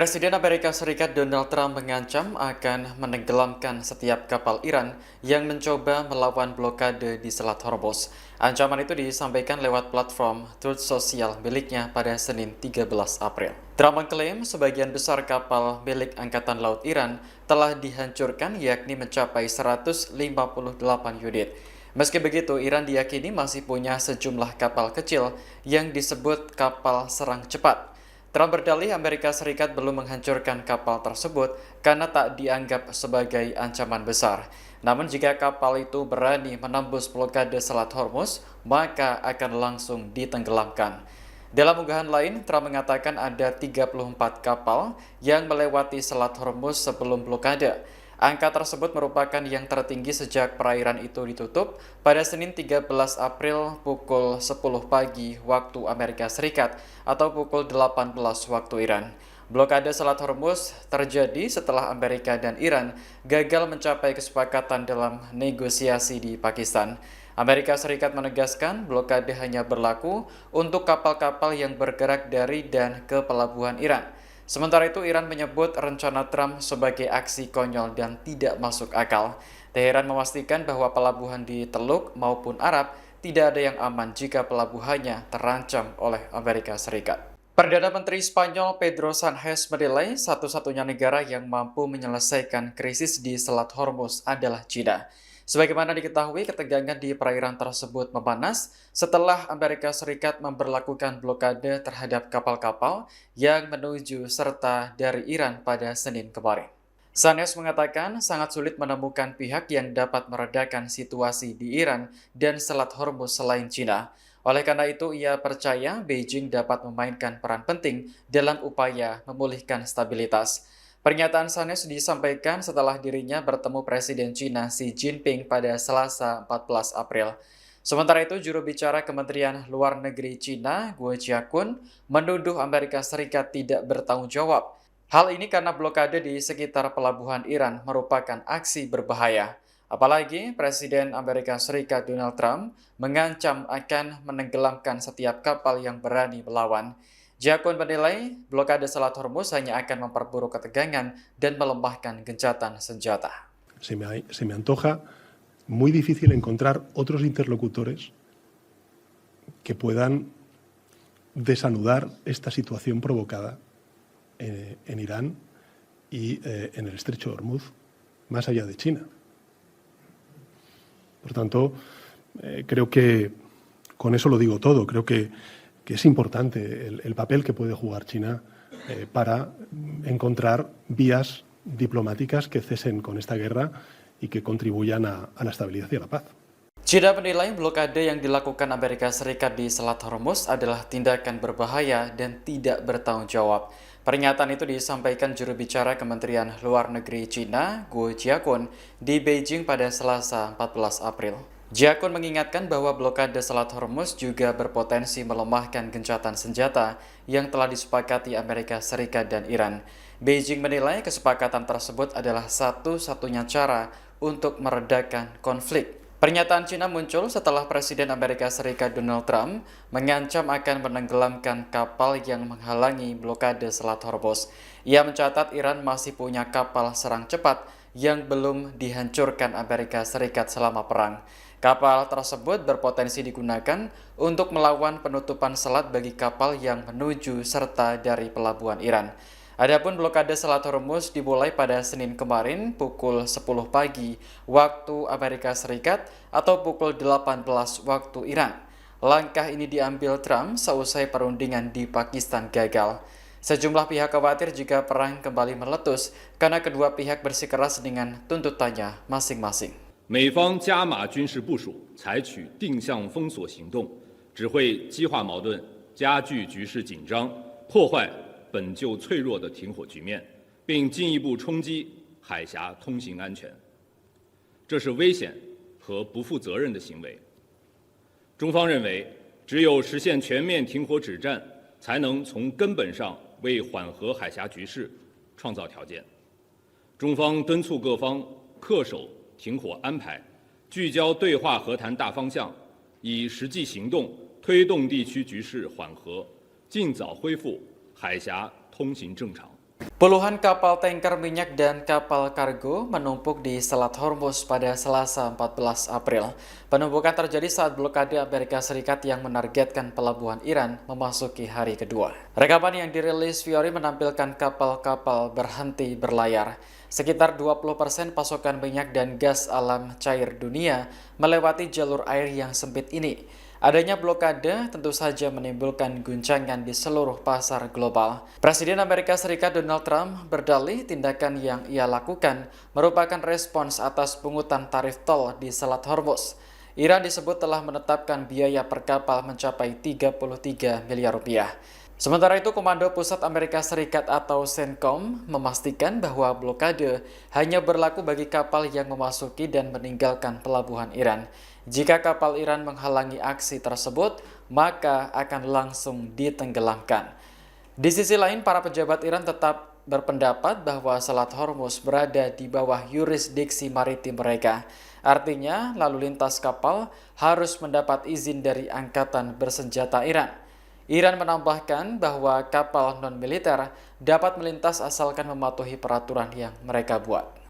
Presiden Amerika Serikat Donald Trump mengancam akan menenggelamkan setiap kapal Iran yang mencoba melawan blokade di Selat Hormuz. Ancaman itu disampaikan lewat platform Truth Social miliknya pada Senin 13 April. Trump mengklaim sebagian besar kapal milik Angkatan Laut Iran telah dihancurkan, yakni mencapai 158 unit. Meski begitu, Iran diyakini masih punya sejumlah kapal kecil yang disebut kapal serang cepat. Trump berdalih Amerika Serikat belum menghancurkan kapal tersebut karena tak dianggap sebagai ancaman besar. Namun jika kapal itu berani menembus blokade Selat Hormuz, maka akan langsung ditenggelamkan. Dalam unggahan lain, Trump mengatakan ada 34 kapal yang melewati Selat Hormuz sebelum blokade. Angka tersebut merupakan yang tertinggi sejak perairan itu ditutup pada Senin 13 April pukul 10 pagi waktu Amerika Serikat atau pukul 18 waktu Iran. Blokade Selat Hormuz terjadi setelah Amerika dan Iran gagal mencapai kesepakatan dalam negosiasi di Pakistan. Amerika Serikat menegaskan blokade hanya berlaku untuk kapal-kapal yang bergerak dari dan ke pelabuhan Iran. Sementara itu, Iran menyebut rencana Trump sebagai aksi konyol dan tidak masuk akal. Teheran memastikan bahwa pelabuhan di Teluk maupun Arab tidak ada yang aman jika pelabuhannya terancam oleh Amerika Serikat. Perdana Menteri Spanyol Pedro Sánchez menilai satu-satunya negara yang mampu menyelesaikan krisis di Selat Hormuz adalah China. Sebagaimana diketahui, ketegangan di perairan tersebut memanas setelah Amerika Serikat memberlakukan blokade terhadap kapal-kapal yang menuju serta dari Iran pada Senin kemarin. Sánchez mengatakan sangat sulit menemukan pihak yang dapat meredakan situasi di Iran dan Selat Hormuz selain China. Oleh karena itu, ia percaya Beijing dapat memainkan peran penting dalam upaya memulihkan stabilitas. Pernyataan Sánchez disampaikan setelah dirinya bertemu Presiden China Xi Jinping pada Selasa 14 April. Sementara itu, juru bicara Kementerian Luar Negeri China, Guo Jiakun, menuduh Amerika Serikat tidak bertanggung jawab. Hal ini karena blokade di sekitar pelabuhan Iran merupakan aksi berbahaya. Apalagi Presiden Amerika Serikat Donald Trump mengancam akan menenggelamkan setiap kapal yang berani melawan. Jiakun menilai blokade Selat Hormuz hanya akan memperburuk ketegangan dan melemahkan gencatan senjata. Se me antoja muy difícil encontrar otros interlocutores que puedan desanudar esta situación provocada en Irán y en el estrecho de Hormuz, más allá de China. Por tanto, creo que con eso lo digo todo. Creo que es importante el papel que puede jugar China para encontrar vías diplomáticas que cesen con esta guerra y que contribuyan a la estabilidad y a la paz. China menilai blokade yang dilakukan Amerika Serikat di Selat Hormuz adalah tindakan berbahaya dan tidak bertanggung jawab. Pernyataan itu disampaikan juru bicara Kementerian Luar Negeri China, Guo Jiakun, di Beijing pada Selasa 14 April. Jiakun mengingatkan bahwa blokade Selat Hormuz juga berpotensi melemahkan gencatan senjata yang telah disepakati Amerika Serikat dan Iran. Beijing menilai kesepakatan tersebut adalah satu-satunya cara untuk meredakan konflik. Pernyataan China muncul setelah Presiden Amerika Serikat Donald Trump mengancam akan menenggelamkan kapal yang menghalangi blokade Selat Hormuz. Ia mencatat Iran masih punya kapal serang cepat yang belum dihancurkan Amerika Serikat selama perang. Kapal tersebut berpotensi digunakan untuk melawan penutupan selat bagi kapal yang menuju serta dari pelabuhan Iran. Adapun blokade Selat Hormuz dimulai pada Senin kemarin pukul 10 pagi waktu Amerika Serikat atau pukul 18 waktu Iran. Langkah ini diambil Trump seusai perundingan di Pakistan gagal. Sejumlah pihak khawatir jika perang kembali meletus karena kedua pihak bersikeras dengan tuntutannya masing-masing. 美方加码军事部署，采取定向封锁行动，只会激化矛盾，加剧局势紧张，破坏本就脆弱的停火局面，并进一步冲击海峡通行安全。这是危险和不负责任的行为。中方认为，只有实现全面停火止战，才能从根本上为缓和海峡局势创造条件。中方敦促各方恪守停火安排，聚焦对话和谈大方向，以实际行动推动地区局势缓和，尽早恢复海峡通行正常。Puluhan kapal tanker minyak dan kapal kargo menumpuk di Selat Hormuz pada Selasa 14 April. Penumpukan terjadi saat blokade Amerika Serikat yang menargetkan pelabuhan Iran memasuki hari kedua. Rekaman yang dirilis Fiori menampilkan kapal-kapal berhenti berlayar. Sekitar 20% pasokan minyak dan gas alam cair dunia melewati jalur air yang sempit ini. Adanya blokade tentu saja menimbulkan guncangan di seluruh pasar global. Presiden Amerika Serikat Donald Trump berdalih tindakan yang ia lakukan merupakan respons atas pungutan tarif tol di Selat Hormuz. Iran disebut telah menetapkan biaya per kapal mencapai 33 miliar rupiah. Sementara itu, Komando Pusat Amerika Serikat atau CENTCOM memastikan bahwa blokade hanya berlaku bagi kapal yang memasuki dan meninggalkan pelabuhan Iran. Jika kapal Iran menghalangi aksi tersebut, maka akan langsung ditenggelamkan. Di sisi lain, para pejabat Iran tetap berpendapat bahwa Selat Hormuz berada di bawah yurisdiksi maritim mereka. Artinya, lalu lintas kapal harus mendapat izin dari angkatan bersenjata Iran. Iran menambahkan bahwa kapal non-militer dapat melintas asalkan mematuhi peraturan yang mereka buat.